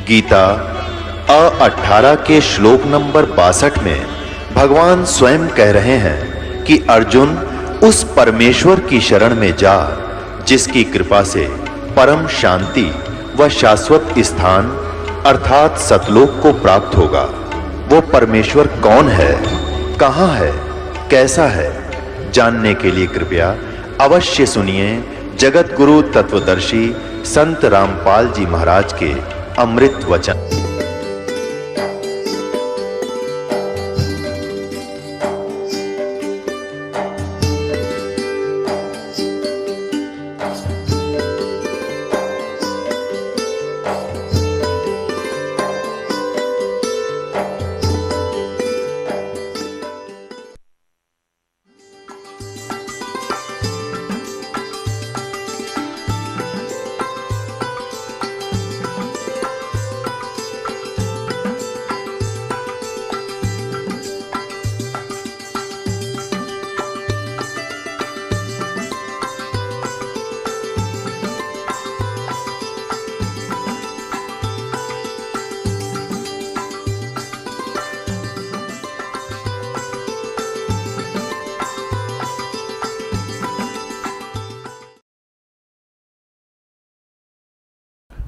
गीता 18 के श्लोक नंबर 62 में भगवान स्वयं कह रहे हैं कि अर्जुन उस परमेश्वर की शरण में जा जिसकी कृपा से परम शांति व शाश्वत स्थान अर्थात सतलोक को प्राप्त होगा। वो परमेश्वर कौन है, कहां है, कैसा है, जानने के लिए कृपया अवश्य सुनिए जगत गुरु तत्वदर्शी संत रामपाल जी महाराज के अमृत वचन।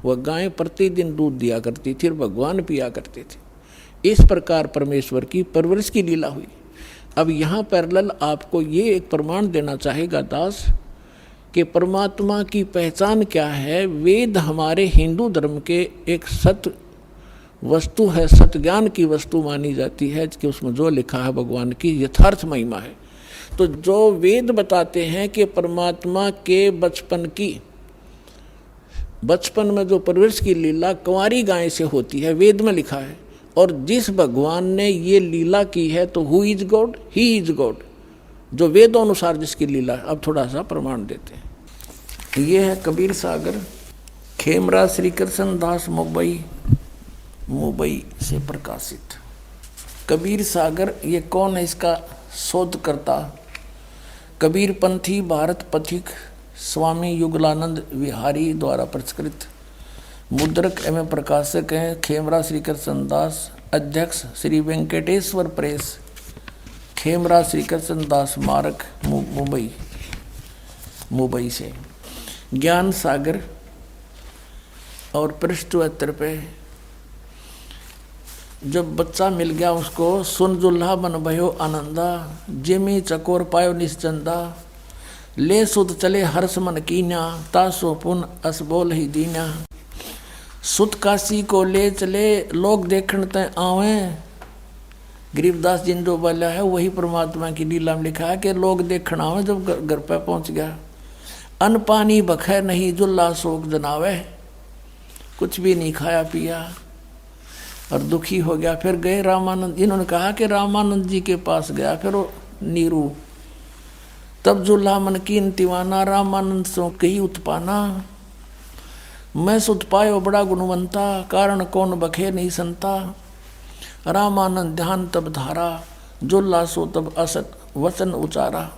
वह गाय प्रतिदिन दूध दिया करती थी और भगवान पिया करते थे। इस प्रकार परमेश्वर की परवरिश की लीला हुई। अब यहाँ पैरेलल आपको ये एक प्रमाण देना चाहेगा दास कि परमात्मा की पहचान क्या है। वेद हमारे हिंदू धर्म के एक सत्य वस्तु है, सत्य ज्ञान की वस्तु मानी जाती है कि उसमें जो लिखा है भगवान की यथार्थ महिमा है। तो जो वेद बताते हैं कि परमात्मा के बचपन में जो परवरिश की लीला कुंवारी गाय से होती है, वेद में लिखा है। और जिस भगवान ने ये लीला की है तो who is God, he is God, जो वेदों अनुसार जिसकी लीला है। अब थोड़ा सा प्रमाण देते हैं। ये है कबीर सागर, खेमरा श्री कृष्ण दास मुंबई से प्रकाशित। कबीर सागर ये कौन है, इसका शोधकर्ता कबीर पंथी भारत पथिक स्वामी युगलानंद विहारी द्वारा प्रचलित मुद्रक एवं प्रकाशक हैं खेमरा श्री कृष्ण दास, अध्यक्ष श्री वेंकटेश्वर प्रेस, खेमरा श्री कृष्ण दास स्मारक मुंबई से। ज्ञान सागर और पृष्ठ 72 पे जब बच्चा मिल गया उसको सुन जुल्हा बन भयो आनंदा, जिमी चकोर पायो निश्चंदा, ले सुत चले हर्ष मन कीन्या, तासो पुन अस बोल ही दीन्या। सुत काशी को ले चले लोग देखण तय आवे। गरीबदास जी ने जो बोला है वही परमात्मा की लीला में लिखा है कि लोग देखण आवे। जब घर पे पहुंच गया, अन्न पानी बखे नहीं जुल्ला शोक जनावे, कुछ भी नहीं खाया पिया और दुखी हो गया। फिर गए रामानंद, इन्होंने कहा कि रामानंद जी के पास गया। फिर वो नीरू, तब जुल्हा मन कीन तिवाना, रामानंद सो कही उत्पाना, मैं सुत पायो बड़ा गुणवंता, कारण कौन बखे नहीं संता। रामानंद ध्यान तब धारा, जुल्हा सो तब असत वचन उचारा।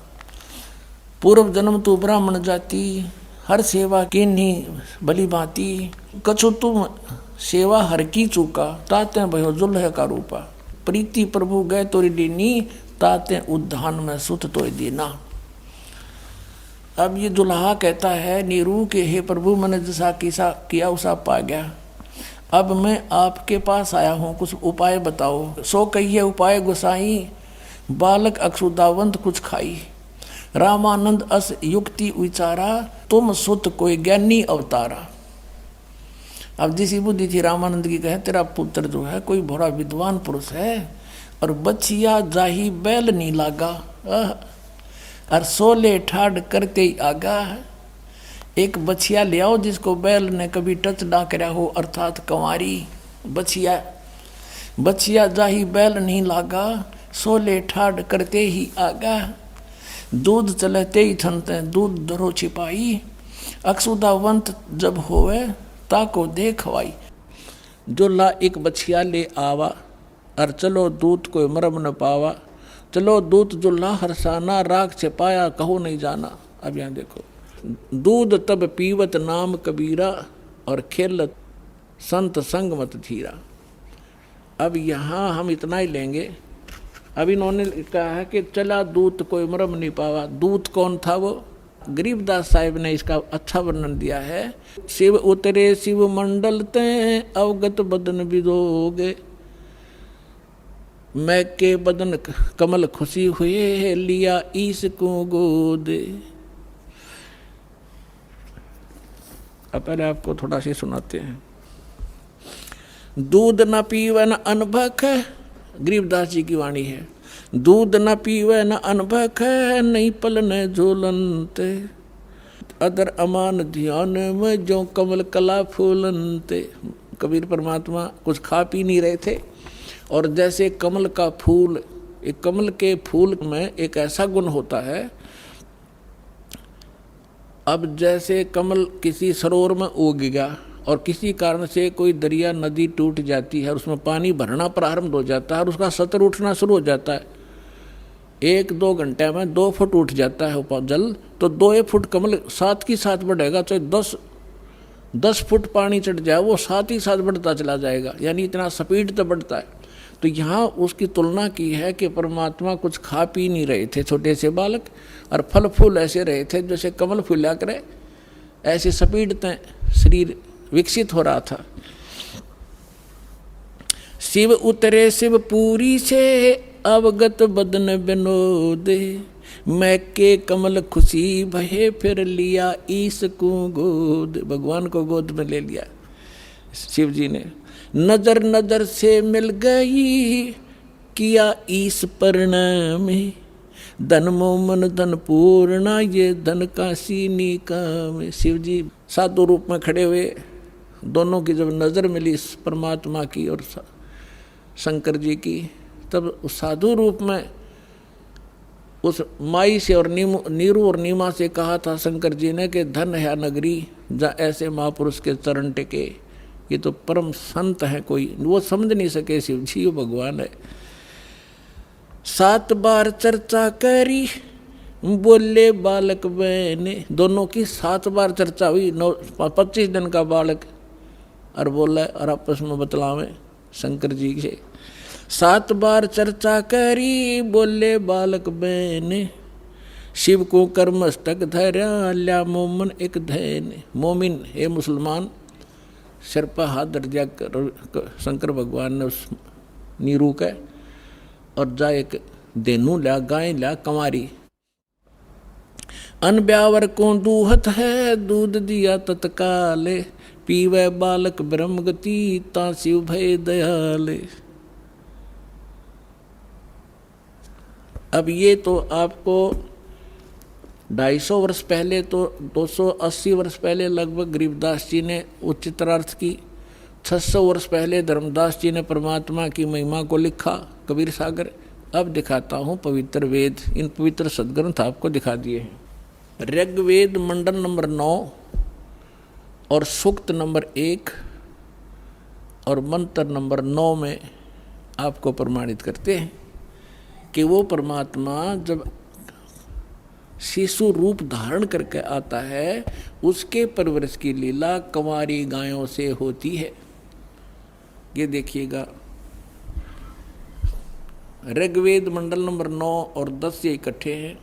पूर्व जन्म तू ब्राह्मण जाति, हर सेवा कीन्ही भली भांति, कछु तुम सेवा हर की चूका, ताते भयो जुल्ह का रूपा। प्रीति प्रभु गए तोरी दीनी, ताते उद्धान में सुत तो दीना। अब ये दुल्हा कहता है नीरू के हे प्रभु, मैंने जैसा किया उसा पा गया। अब मैं आपके पास आया हूँ, कुछ उपाय बताओ। सो कहिए उपाय गोसाई, बालक अक्षुदावंत कुछ खाई। रामानंद अस युक्ति विचारा, तुम सुत कोई ज्ञानी अवतारा। अब जिसी बुद्धि थी रामानंद की, कहे तेरा पुत्र जो है कोई बड़ा विद्वान पुरुष है और बचिया जाही बैल नहीं लागा, और सोले ठाड़ करते ही आगा। एक बछिया ले आओ जिसको बैल ने कभी टच ना करा हो, अर्थात कंवारी बछिया जाही बैल नहीं लागा, सोले ठाड़ करते ही आगा। दूध चलते ही थनते दूध दरो छिपाई, अक्षुदावंत जब होवे ताको देखवाई। जो ला एक बछिया ले आवा, और चलो दूत कोई मरम न पावा। चलो दूत जो ला हरसाना, राख छिपाया कहो नहीं जाना। अब यहाँ देखो, दूध तब पीवत नाम कबीरा, और खेलत संत संग मत धीरा। अब यहाँ हम इतना ही लेंगे। अब इन्होंने कहा है कि चला दूत कोई मरम नहीं पावा। दूत कौन था? वो गरीबदास साहिब ने इसका अच्छा वर्णन दिया है। शिव उतरे शिव मंडल ते अवगत बदन विदोगे, मैं के बदन कमल खुशी हुए लिया ईस को गोद। अब पहले आपको थोड़ा सी सुनाते हैं। दूध न पीवे न अनभक है, गरीबदास जी की वाणी है। दूध न पीवे न अनभक है, नहीं पलने झोलनते, अदर अमान ध्यान में जो कमल कला फूलनते। कबीर परमात्मा कुछ खा पी नहीं रहे थे, और जैसे कमल का फूल, एक कमल के फूल में एक ऐसा गुण होता है, अब जैसे कमल किसी सरोवर में उग गया और किसी कारण से कोई दरिया नदी टूट जाती है और उसमें पानी भरना प्रारंभ हो जाता है और उसका सतर उठना शुरू हो जाता है, 1-2 घंटे में 2 फुट उठ जाता है जल, तो 2 फुट कमल साथ ही साथ बढ़ेगा। चाहे 10 फुट पानी चढ़ जाए वो साथ ही साथ बढ़ता चला जाएगा, यानी इतना स्पीड तो बढ़ता है। तो यहाँ उसकी तुलना की है कि परमात्मा कुछ खा पी नहीं रहे थे छोटे से बालक, और फल फूल ऐसे रहे थे जैसे कमल फूला करे, ऐसे स्पीड तय शरीर विकसित हो रहा था। शिव उतरे शिव पूरी से अवगत बदन विनोदे, मैं के कमल खुशी भये फिर लिया ईस को गोद। भगवान को गोद में ले लिया शिव जी ने। नजर नजर से मिल गई किया ईस परिणाम, धन मोमन धन पूर्णा ये धन काशी निकाम। शिव जी साधु रूप में खड़े हुए, दोनों की जब नजर मिली परमात्मा की और शंकर जी की, तब उस साधु रूप में उस माई से और नीरू और नीमा से कहा था शंकर जी ने कि धन है नगरी जहाँ ऐसे महापुरुष के चरण टिके। ये तो परम संत है, कोई वो समझ नहीं सके शिव जी वो भगवान है। 7 बार चर्चा करी बोले बालक बहने, दोनों की 7 बार चर्चा हुई। 25 दिन का बालक और बोला और आपस में बतलावे शंकर जी से। 7 बार चर्चा करी बोले बालक बहने, शिव को कर्मस्तक धरा ल्या मोमन एक धैन। मोमिन हे मुसलमान, सिर पर हाथ धर दिया शंकर भगवान ने उस नीरू का, और जा एक देनू ल्या, गाय ल्या कंवारी। अन ब्यावर को दूहत है दूध दिया तत्काले, पीवे बालक ब्रह्म गति ता शिव भय दयाले। अब ये तो आपको 250 वर्ष पहले, तो 280 वर्ष पहले लगभग गरीबदास जी ने उच्चतरार्थ की। 600 वर्ष पहले धर्मदास जी ने परमात्मा की महिमा को लिखा, कबीर सागर। अब दिखाता हूँ पवित्र वेद, इन पवित्र सदग्रंथ आपको दिखा दिए हैं। ऋग्वेद मंडल नंबर 9 और सूक्त नंबर 1 और मंत्र नंबर 9 में आपको प्रमाणित करते हैं कि वो परमात्मा जब शिशु रूप धारण करके आता है, उसके परवरिश की लीला कंवारी गायों से होती है। ये देखिएगा, ऋग्वेद मंडल नंबर 9 और 10 ये इकट्ठे हैं।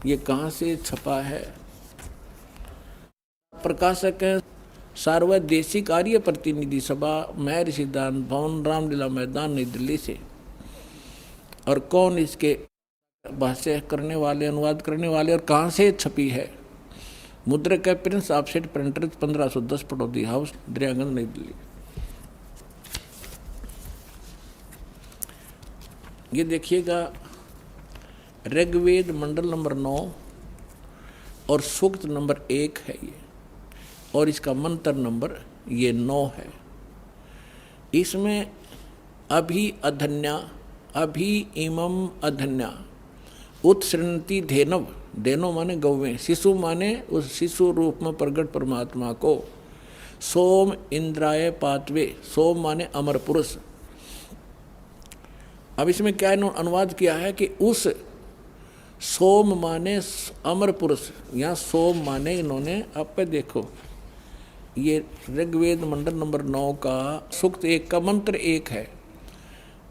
ये कहाँ से छपा है? प्रकाशक है सार्वदेशिक आर्य प्रतिनिधि सभा, महर्षि दान भवन, रामलीला मैदान, नई दिल्ली से। और कौन इसके भाष्य करने वाले, अनुवाद करने वाले, और कहाँ से छपी है? मुद्रक है Prince offset printer, 1510 Pataudi house, Daryaganj, नई दिल्ली। ये देखिएगा, ऋग्वेद मंडल नंबर 9 और सूक्त नंबर 1 है ये, और इसका मंत्र नंबर ये 9 है। इसमें अभी अधन्या, अभी इमम अधन्या, उत्सृणति धेनव, धेनो माने गौवें, शिशु माने उस शिशु रूप में प्रगट परमात्मा को, सोम इंद्राय पातवे, सोम माने अमर पुरुष। अब इसमें क्या अनुवाद किया है कि उस सोम माने अमर पुरुष, यहाँ सोम माने इन्होंने, आप पे देखो ये ऋग्वेद मंडल नंबर 9 का सूक्त 1 का मंत्र 1 है।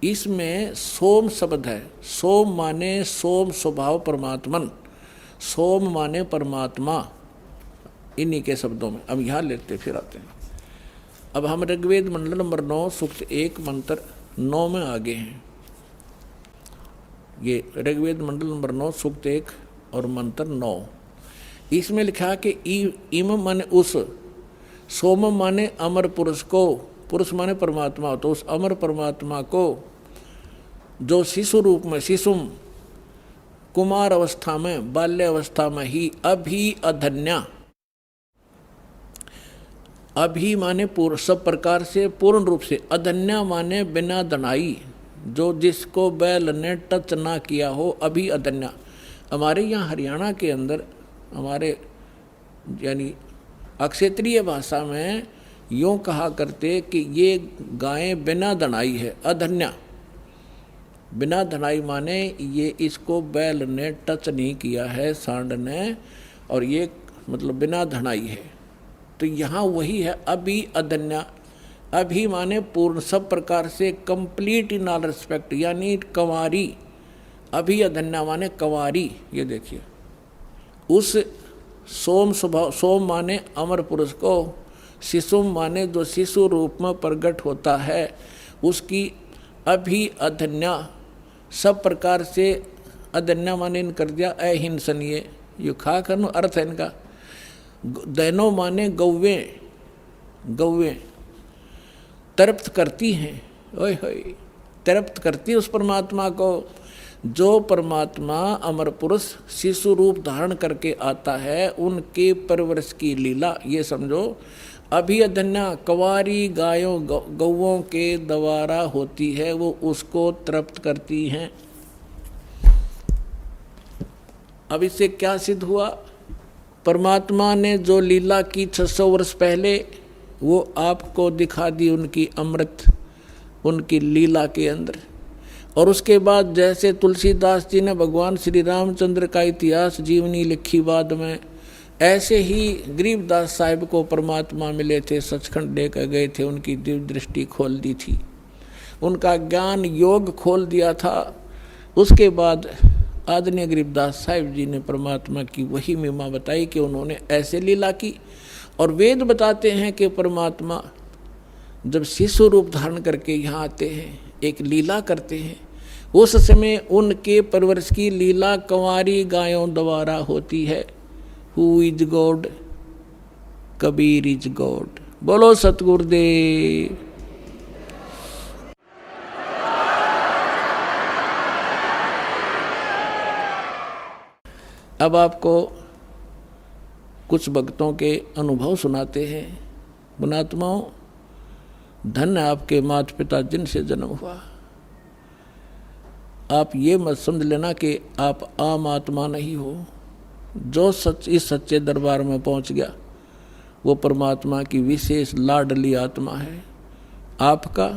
इसमें सोम शब्द है। सोम माने सोम स्वभाव परमात्मन, सोम माने परमात्मा, इन्हीं के शब्दों में। अब यहाँ लेते फिर आते हैं। अब हम ऋग्वेद मंडल नंबर 9 सूक्त 1 मंत्र 9 में आगे हैं। ये ऋग्वेद मंडल नंबर 9 सूक्त 1 और मंत्र 9, इसमें लिखा कि इम माने उस, सोम माने अमर पुरुष को, पुरुष माने परमात्मा, तो उस अमर परमात्मा को जो शिशु रूप में, शिशुम कुमार अवस्था में, बाल्य अवस्था में ही, अभी अधन्या, अभी माने पूर्ण, सब प्रकार से पूर्ण रूप से, अधन्या माने बिना दनाई, जो जिसको बैल ने टच ना किया हो, अभी अधन्या। हमारे यहाँ हरियाणा के अंदर हमारे यानी अक्षेत्रीय भाषा में यूँ कहा करते कि ये गायें बिना दनाई है, अधन्या। बिना धनाई माने ये इसको बैल ने टच नहीं किया है, सांड ने, और ये मतलब बिना धनाई है। तो यहाँ वही है अभी अधन्या। अभी माने पूर्ण, सब प्रकार से कंप्लीट इन ऑल रिस्पेक्ट, यानी कंवारी। अभी अधन्या माने कंवारी। ये देखिए, उस सोम स्वभाव, सोम माने अमर पुरुष को, शिशुम माने जो शिशु रूप में प्रकट होता है, उसकी अभी अधन्या, सब प्रकार से, अधन्या माने इन कर दिया अहिंसनीय, ये खा करनो अर्थ है इनका। दैनो माने गौवें, गौवें तृप्त करती हैं, ओए होए तृप्त करती है उस परमात्मा को। जो परमात्मा अमर पुरुष शिशु रूप धारण करके आता है, उनके परवरिश की लीला, ये समझो अभी अधन्या कंवारी गायों गौओं के द्वारा होती है, वो उसको तृप्त करती हैं। अब इससे क्या सिद्ध हुआ? परमात्मा ने जो लीला की 600 वर्ष पहले, वो आपको दिखा दी उनकी अमृत, उनकी लीला के अंदर। और उसके बाद जैसे तुलसीदास जी ने भगवान श्री रामचंद्र का इतिहास जीवनी लिखी बाद में, ऐसे ही गरीबदास साहिब को परमात्मा मिले थे, सचखंड लेकर गए थे, उनकी दिव्य दृष्टि खोल दी थी, उनका ज्ञान योग खोल दिया था। उसके बाद आदरणीय गरीबदास साहिब जी ने परमात्मा की वही महिमा बताई कि उन्होंने ऐसे लीला की। और वेद बताते हैं कि परमात्मा जब शिशु रूप धारण करके यहाँ आते हैं, एक लीला करते हैं, उस समय उनके परवरिश की लीला कंवारी गायों द्वारा होती है। Who is God? Kabir is God. बोलो सतगुरुदेव। अब आपको कुछ भक्तों के अनुभव सुनाते हैं। गुणात्माओं, धन्य आपके माता पिता जिनसे जन्म हुआ। आप ये मत समझ लेना कि आप आम आत्मा नहीं हो। जो सच इस सच्चे दरबार में पहुंच गया, वो परमात्मा की विशेष लाडली आत्मा है। आपका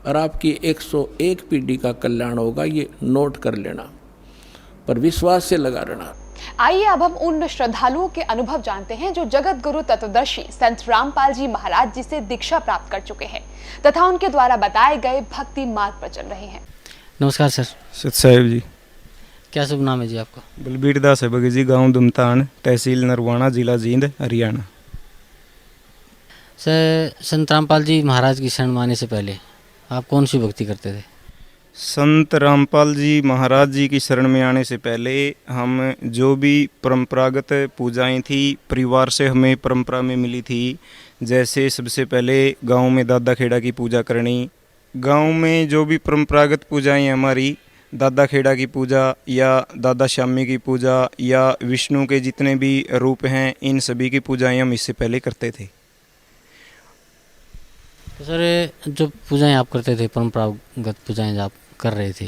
और आपकी 101 पीढ़ी का कल्याण होगा, ये नोट कर लेना, पर विश्वास से लगा रहना। आइए अब हम उन श्रद्धालुओं के अनुभव जानते हैं जो जगत गुरु तत्वदर्शी संत रामपाल जी महाराज जी से दीक्षा प्राप्त कर चुके हैं तथा उनके द्वारा बताए गए भक्ति मार्ग पर चल रहे हैं। नमस्कार सर। सत साहिब जी। क्या शुभ नाम है जी आपका? बलबीर दास है बगी जी, गाँव दुमतान, तहसील नरवाना, जिला जींद, हरियाणा। सर, संत रामपाल जी महाराज की शरण माने से पहले आप कौन सी भक्ति करते थे? संत रामपाल जी महाराज जी की शरण में आने से पहले हम जो भी परंपरागत पूजाएं थी, परिवार से हमें परंपरा में मिली थी, जैसे सबसे पहले गांव में दादा खेड़ा की पूजा करनी। गांव में जो भी परंपरागत पूजाएं हमारी, दादा खेड़ा की पूजा या दादा श्यामी की पूजा या विष्णु के जितने भी रूप हैं, इन सभी की पूजाएं हम इससे पहले करते थे। तो सर, जो पूजाएं आप करते थे, परंपरागत पूजाएं आप कर रहे थे,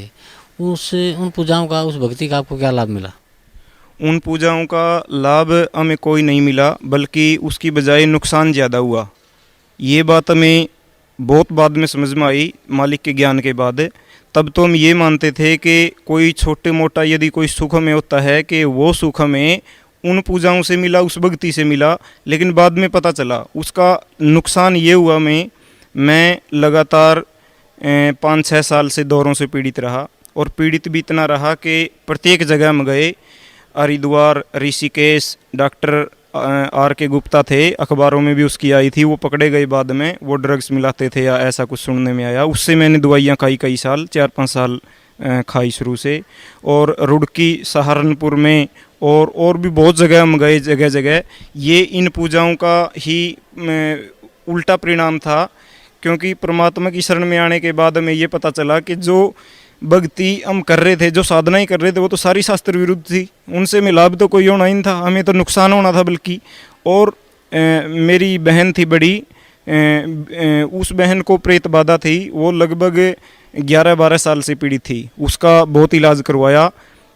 उन पूजाओं का, उस भक्ति का आपको क्या लाभ मिला? उन पूजाओं का लाभ हमें कोई नहीं मिला, बल्कि उसकी बजाय नुकसान ज़्यादा हुआ। ये बात हमें बहुत बाद में समझ में आई, मालिक के ज्ञान के बाद। तब तो हम ये मानते थे कि कोई छोटे मोटा यदि कोई सुख हमें होता है कि वो सुख हमें उन पूजाओं से मिला, उस भक्ति से मिला, लेकिन बाद में पता चला उसका नुकसान ये हुआ। मैं लगातार 5-6 साल से दौरों से पीड़ित रहा, और पीड़ित भी इतना रहा कि प्रत्येक जगह में गए, हरिद्वार, ऋषिकेश, डॉक्टर आर के गुप्ता थे, अखबारों में भी उसकी आई थी, वो पकड़े गए बाद में, वो ड्रग्स मिलाते थे या ऐसा कुछ सुनने में आया। उससे मैंने दवाइयाँ खाई, कई साल, 4-5 साल खाई शुरू से, और रुड़की, सहारनपुर में और भी बहुत जगह हम गए, जगह जगह। ये इन पूजाओं का ही उल्टा परिणाम था, क्योंकि परमात्मा की शरण में आने के बाद हमें ये पता चला कि जो भक्ति हम कर रहे थे, जो साधनाएं कर रहे थे, वो तो सारी शास्त्र विरुद्ध थी। उनसे में लाभ तो कोई होना ही नहीं था, हमें तो नुकसान होना था बल्कि। और मेरी बहन थी बड़ी, उस बहन को प्रेत बाधा थी, वो लगभग 11-12 साल से पीड़ित थी। उसका बहुत इलाज करवाया,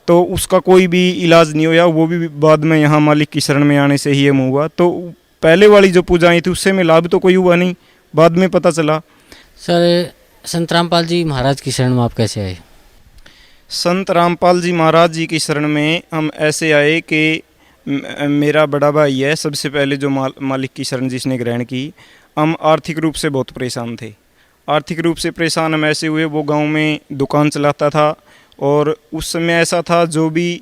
तो उसका कोई भी इलाज नहीं हुआ, वो भी बाद में यहाँ मालिक की शरण में आने से ही हम हुआ। तो पहले वाली जो पूजाएं थी उससे में लाभ तो कोई हुआ नहीं, बाद में पता चला। सर, संत रामपाल जी महाराज की शरण में आप कैसे आए? संत रामपाल जी महाराज जी की शरण में हम ऐसे आए कि मेरा बड़ा भाई है सबसे पहले जो मालिक की शरण जिसने ग्रहण की। हम आर्थिक रूप से बहुत परेशान थे। आर्थिक रूप से परेशान हम ऐसे हुए, वो गांव में दुकान चलाता था, और उस समय ऐसा था जो भी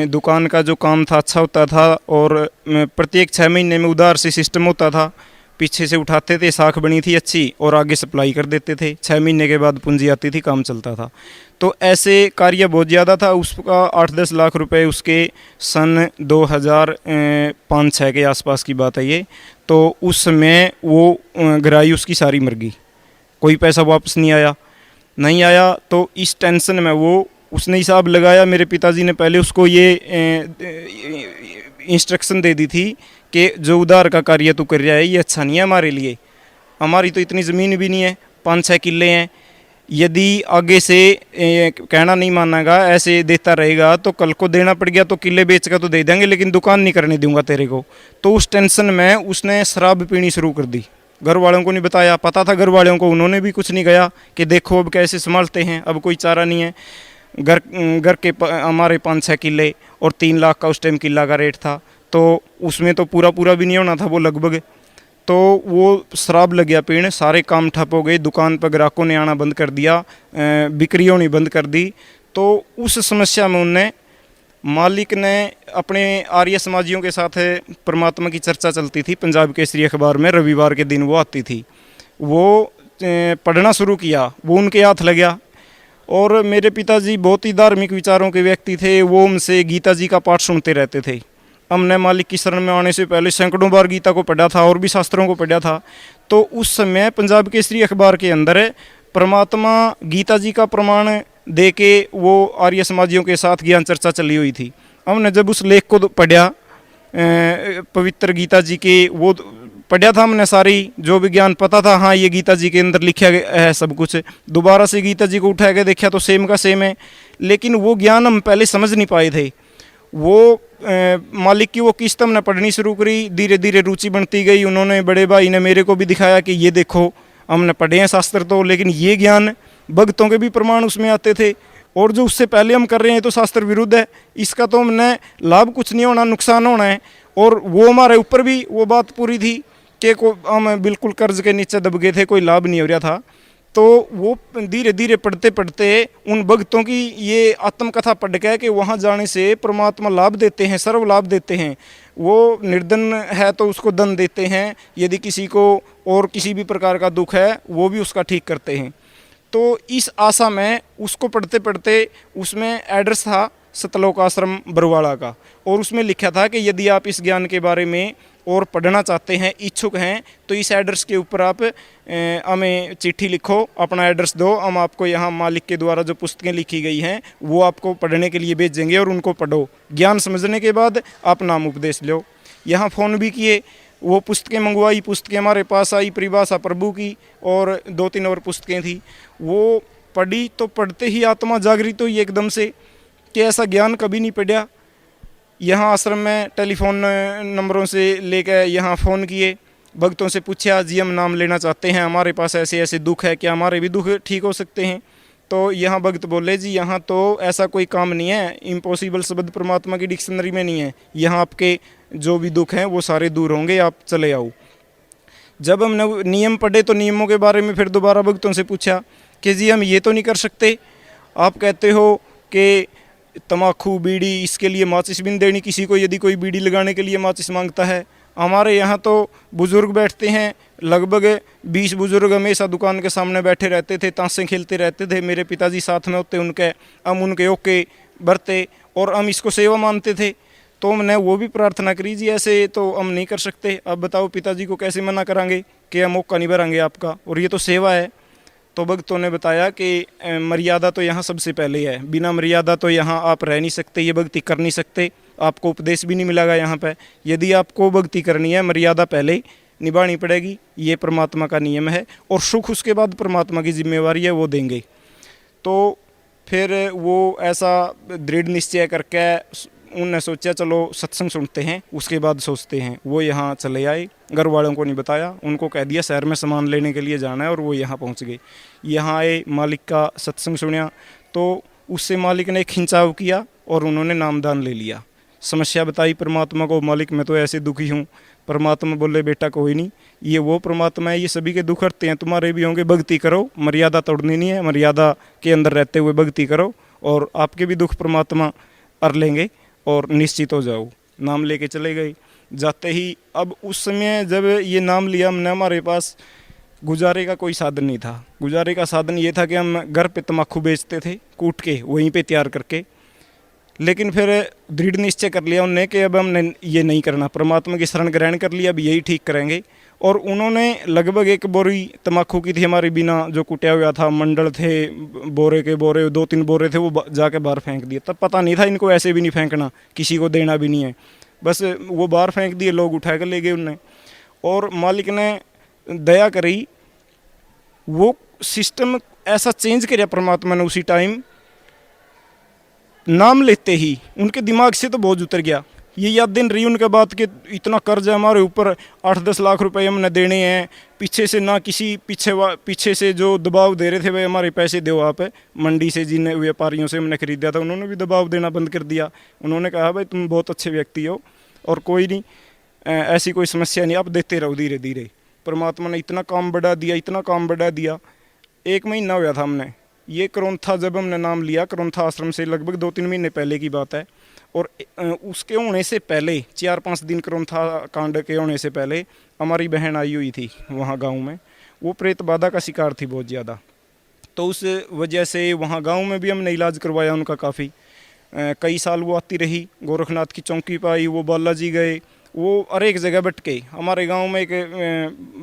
दुकान का जो काम था अच्छा होता था, और प्रत्येक 6 महीने में उधार से सिस्टम होता था, पीछे से उठाते थे, साख बनी थी अच्छी, और आगे सप्लाई कर देते थे। 6 महीने के बाद पूंजी आती थी, काम चलता था। तो ऐसे कार्य बहुत ज़्यादा था। उसका 8-10 लाख रुपए उसके सन 2005-6 के आसपास की बात है ये। तो उस समय वो गराई उसकी सारी मर गई, कोई पैसा वापस नहीं आया। तो इस टेंशन में वो उसने हिसाब लगाया। मेरे पिताजी ने पहले उसको ये इंस्ट्रक्शन दे दी थी कि जो उधार का कार्य तू कर रहा है ये अच्छा नहीं है हमारे लिए। हमारी तो इतनी ज़मीन भी नहीं है, 5-6 किले हैं। यदि आगे से कहना नहीं मानेगा, ऐसे देता रहेगा, तो कल को देना पड़ गया तो किले बेच कर तो दे देंगे, लेकिन दुकान नहीं करने दूंगा तेरे को। तो उस टेंशन में उसने शराब पीनी शुरू कर दी। घर वालों को नहीं बताया, पता था घर वालों को, उन्होंने भी कुछ नहीं कहा कि देखो अब कैसे संभालते हैं, अब कोई चारा नहीं है। घर के हमारे 5-6 किले और 3 लाख का उस टाइम किला का रेट था, तो उसमें तो पूरा भी नहीं होना था वो लगभग। तो वो शराब लग गया पीने, सारे काम ठप हो गए, दुकान पर ग्राहकों ने आना बंद कर दिया, बिक्री होनी बंद कर दी। तो उस समस्या में उनने मालिक ने अपने आर्य समाजियों के साथ परमात्मा की चर्चा चलती थी पंजाब केसरी अखबार में, रविवार के दिन वो आती थी। वो पढ़ना शुरू किया, वो उनके हाथ लग गया। और मेरे पिताजी बहुत ही धार्मिक विचारों के व्यक्ति थे, वो उनसे गीता जी का पाठ सुनते रहते थे। हमने मालिक की शरण में आने से पहले सैकड़ों बार गीता को पढ़ा था और भी शास्त्रों को पढ़ा था। तो उस समय पंजाब केसरी अखबार के अंदर परमात्मा गीता जी का प्रमाण दे के वो आर्य समाजियों के साथ ज्ञान चर्चा चली हुई थी। हमने जब उस लेख को पढ़ा, पवित्र गीता जी के, वो पढ़ा था हमने सारी, जो भी ज्ञान पता था, हाँ ये गीता जी के अंदर लिखा है सब कुछ। दोबारा से गीता जी को उठा के देखा तो सेम का सेम है, लेकिन वो ज्ञान हम पहले समझ नहीं पाए थे। वो मालिक की वो किस्त हमने पढ़नी शुरू करी, धीरे धीरे रुचि बनती गई। उन्होंने, बड़े भाई ने मेरे को भी दिखाया कि ये देखो हमने पढ़े हैं शास्त्र तो, लेकिन ये ज्ञान भक्तों के भी प्रमाण उसमें आते थे, और जो उससे पहले हम कर रहे हैं तो शास्त्र विरुद्ध है, इसका तो हमने लाभ कुछ नहीं होना, नुकसान होना है। और वो हमारे ऊपर भी वो बात पूरी थी कि हम बिल्कुल कर्ज के नीचे दब गए थे, कोई लाभ नहीं हो रहा था। तो वो धीरे धीरे पढ़ते पढ़ते उन भक्तों की ये आत्मकथा पढ़ के कि वहाँ जाने से परमात्मा लाभ देते हैं, सर्व लाभ देते हैं। वो निर्धन है तो उसको धन देते हैं, यदि किसी को और किसी भी प्रकार का दुख है वो भी उसका ठीक करते हैं। तो इस आशा में उसको पढ़ते पढ़ते उसमें एड्रेस था सतलोक आश्रम बरवाड़ा का, और उसमें लिखा था कि यदि आप इस ज्ञान के बारे में और पढ़ना चाहते हैं, इच्छुक हैं, तो इस एड्रेस के ऊपर आप हमें चिट्ठी लिखो, अपना एड्रेस दो, हम आपको यहाँ मालिक के द्वारा जो पुस्तकें लिखी गई हैं वो आपको पढ़ने के लिए भेजेंगे, और उनको पढ़ो। ज्ञान समझने के बाद आप नाम उपदेश लो। यहाँ फ़ोन भी किए, वो पुस्तकें मंगवाई, पुस्तकें हमारे पास आई, परिभाषा प्रभु की और 2-3 और पुस्तकें थी। वो पढ़ी तो पढ़ते ही आत्मा जागृत हुई एकदम से कि ऐसा ज्ञान कभी नहीं पढ़ा। यहाँ आश्रम में टेलीफोन नंबरों से लेकर यहाँ फ़ोन किए, भक्तों से पूछा, जी हम नाम लेना चाहते हैं, हमारे पास ऐसे ऐसे दुख है, क्या हमारे भी दुख ठीक हो सकते हैं? तो यहाँ भक्त बोले जी यहाँ तो ऐसा कोई काम नहीं है, इम्पॉसिबल शब्द परमात्मा की डिक्शनरी में नहीं है, यहाँ आपके जो भी दुख हैं वो सारे दूर होंगे, आप चले आओ। जब हमने नियम पढ़े तो नियमों के बारे में फिर दोबारा भक्तों से पूछा कि जी हम ये तो नहीं कर सकते, आप कहते हो कि तम्बाकू बीड़ी इसके लिए माचिस भी नहीं देनी किसी को, यदि कोई बीड़ी लगाने के लिए माचिस मांगता है। हमारे यहाँ तो बुज़ुर्ग बैठते हैं, लगभग 20 बुज़ुर्ग हमेशा दुकान के सामने बैठे रहते थे, ताशें खेलते रहते थे, मेरे पिताजी साथ में होते उनके, हम उनके ओके बरते और हम इसको सेवा मानते थे। तो हमने वो भी प्रार्थना करी जी ऐसे तो हम नहीं कर सकते, अब बताओ पिताजी को कैसे मना करांगे कि हम मौका नहीं भरांगे आपका, और ये तो सेवा है। तो भक्तों ने बताया कि मर्यादा तो यहाँ सबसे पहले है, बिना मर्यादा तो यहाँ आप रह नहीं सकते, ये भक्ति कर नहीं सकते, आपको उपदेश भी नहीं मिलेगा यहाँ पे। यदि आपको भक्ति करनी है मर्यादा पहले निभानी पड़ेगी, ये परमात्मा का नियम है, और सुख उसके बाद परमात्मा की जिम्मेवारी है, वो देंगे। तो फिर वो ऐसा दृढ़ निश्चय करके उनने सोचा चलो सत्संग सुनते हैं, उसके बाद सोचते हैं। वो यहाँ चले आए, घर वालों को नहीं बताया, उनको कह दिया शहर में सामान लेने के लिए जाना है, और वो यहाँ पहुँच गए। यहाँ आए, मालिक का सत्संग सुना, तो उससे मालिक ने खिंचाव किया और उन्होंने नामदान ले लिया। समस्या बताई परमात्मा को, मालिक मैं तो ऐसे दुखी हूँ। परमात्मा बोले बेटा कोई नहीं, ये वो परमात्मा है, ये सभी के दुख हरते हैं, तुम्हारे भी होंगे, भक्ति करो, मर्यादा तोड़नी नहीं है, मर्यादा के अंदर रहते हुए भक्ति करो और आपके भी दुख परमात्मा हर लेंगे और निश्चित हो जाओ। नाम लेके चले गए। जाते ही अब उस समय जब ये नाम लिया हमने, हमारे पास गुजारे का कोई साधन नहीं था। गुजारे का साधन ये था कि हम घर पे तम्बाकू बेचते थे, कूट के वहीं पे तैयार करके। लेकिन फिर दृढ़ निश्चय कर लिया उनने कि अब हमने ये नहीं करना, परमात्मा की शरण ग्रहण कर लिया, अब यही ठीक करेंगे। और उन्होंने लगभग 1 बोरी तम्बाकू की थी हमारी, बिना जो कुटा हुआ था, मंडल थे, बोरे के बोरे 2-3 बोरे थे, वो जाके बाहर फेंक दिए। तब पता नहीं था इनको ऐसे भी नहीं फेंकना, किसी को देना भी नहीं है, बस वो बाहर फेंक दिए, लोग उठा कर ले गए उनने। और मालिक ने दया करी, वो सिस्टम ऐसा चेंज किया परमात्मा ने उसी टाइम, नाम लेते ही उनके दिमाग से तो बोझ उतर गया। ये याद दिन रही उनके बात के, इतना कर्ज है हमारे ऊपर, 8-10 लाख रुपए हमने देने हैं, पीछे से ना किसी पीछे से जो दबाव दे रहे थे भाई हमारे पैसे दो आप, मंडी से जिन व्यापारियों से हमने खरीदा था उन्होंने भी दबाव देना बंद कर दिया। उन्होंने कहा भाई तुम बहुत अच्छे व्यक्ति हो और कोई नहीं, ऐसी कोई समस्या नहीं, आप देते रहो धीरे धीरे। परमात्मा ने इतना काम बढ़ा दिया, इतना काम बढ़ा दिया। 1 महीना हुआ था हमने, ये करोंथा जब हमने नाम लिया, करोंथा आश्रम से लगभग 2-3 महीने पहले की बात है। और उसके होने से पहले 4-5 दिन करोंथा कांड के होने से पहले हमारी बहन आई हुई थी वहाँ गांव में, वो प्रेत बाधा का शिकार थी बहुत ज़्यादा। तो उस वजह से वहाँ गांव में भी हमने इलाज करवाया उनका काफ़ी, कई साल वो आती रही। गोरखनाथ की चौकी पाई, वो बालाजी गए, वो हर एक जगह बट के। हमारे गाँव में एक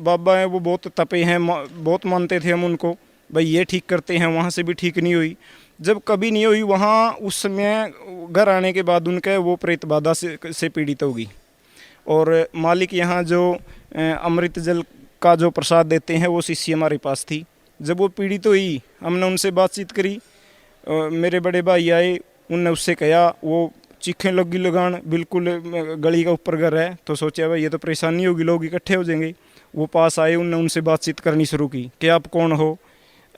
बाबा हैं, वो बहुत तपे हैं, बहुत मानते थे हम उनको, भाई ये ठीक करते हैं, वहाँ से भी ठीक नहीं हुई। जब कभी नहीं हुई वहाँ, उस समय घर आने के बाद उनके वो प्रेत बाधा से पीड़ित होगी। और मालिक यहाँ जो अमृत जल का जो प्रसाद देते हैं वो शिष्य हमारे पास थी। जब वो पीड़ित हुई हमने उनसे बातचीत करी, मेरे बड़े भाई आए, उनने उससे कहा, वो चीखें लगी लगान, बिल्कुल गली का ऊपर घर है, तो सोचा भाई ये तो परेशानी होगी, लोग इकट्ठे हो जाएंगे। वो पास आए, उनने उनसे बातचीत करनी शुरू की कि आप कौन हो,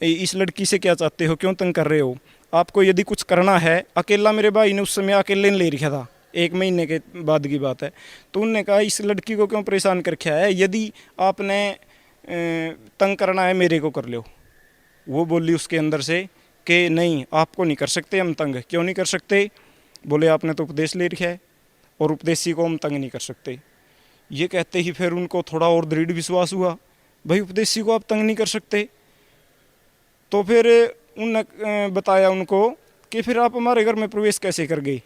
इस लड़की से क्या चाहते हो, क्यों तंग कर रहे हो, आपको यदि कुछ करना है। अकेला मेरे भाई ने उस समय अकेले ले रखा था, 1 महीने के बाद की बात है। तो उनने कहा इस लड़की को क्यों परेशान कर रखा है, यदि आपने तंग करना है मेरे को कर लो। वो बोली उसके अंदर से कि नहीं आपको नहीं कर सकते हम तंग। क्यों नहीं कर सकते, बोले आपने तो उपदेश ले रखा है और उपदेशी को हम तंग नहीं कर सकते। ये कहते ही फिर उनको थोड़ा और दृढ़ विश्वास हुआ, भाई उपदेशी को आप तंग नहीं कर सकते। तो फिर उनने बताया उनको कि फिर आप हमारे घर में प्रवेश कैसे कर गए,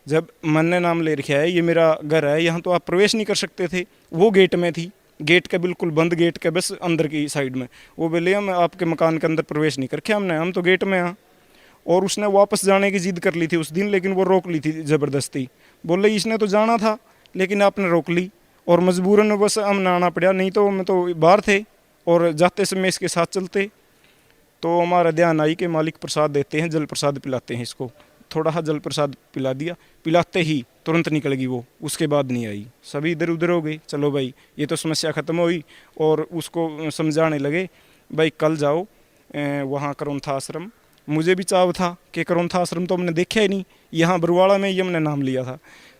जब मन ने नाम ले रखा है, ये मेरा घर है, यहाँ तो आप प्रवेश नहीं कर सकते थे। वो गेट में थी, गेट का बिल्कुल बंद, गेट के बस अंदर की साइड में। वो बोले हम आपके मकान के अंदर प्रवेश नहीं कर रखा हमने, हम तो गेट में हैं। और उसने वापस जाने की जिद कर ली थी उस दिन, लेकिन वो रोक ली थी ज़बरदस्ती। बोले इसने तो जाना था लेकिन आपने रोक ली, और मजबूरन बस हम आना पड़ा, नहीं तो हम तो बाहर थे और जाते समय इसके साथ चलते। तो हमारा ध्यान आई कि मालिक प्रसाद देते हैं, जल प्रसाद पिलाते हैं इसको। थोड़ा सा जल प्रसाद पिला दिया, पिलाते ही तुरंत निकल गई वो, उसके बाद नहीं आई। सभी इधर उधर हो गए, चलो भाई ये तो समस्या ख़त्म हुई। और उसको समझाने लगे भाई कल जाओ वहाँ करोंथा आश्रम, मुझे भी चाव था कि करोंथा आश्रम तो हमने देखा ही नहीं, यहाँ बरुवाड़ा में ही हमने नाम लिया था।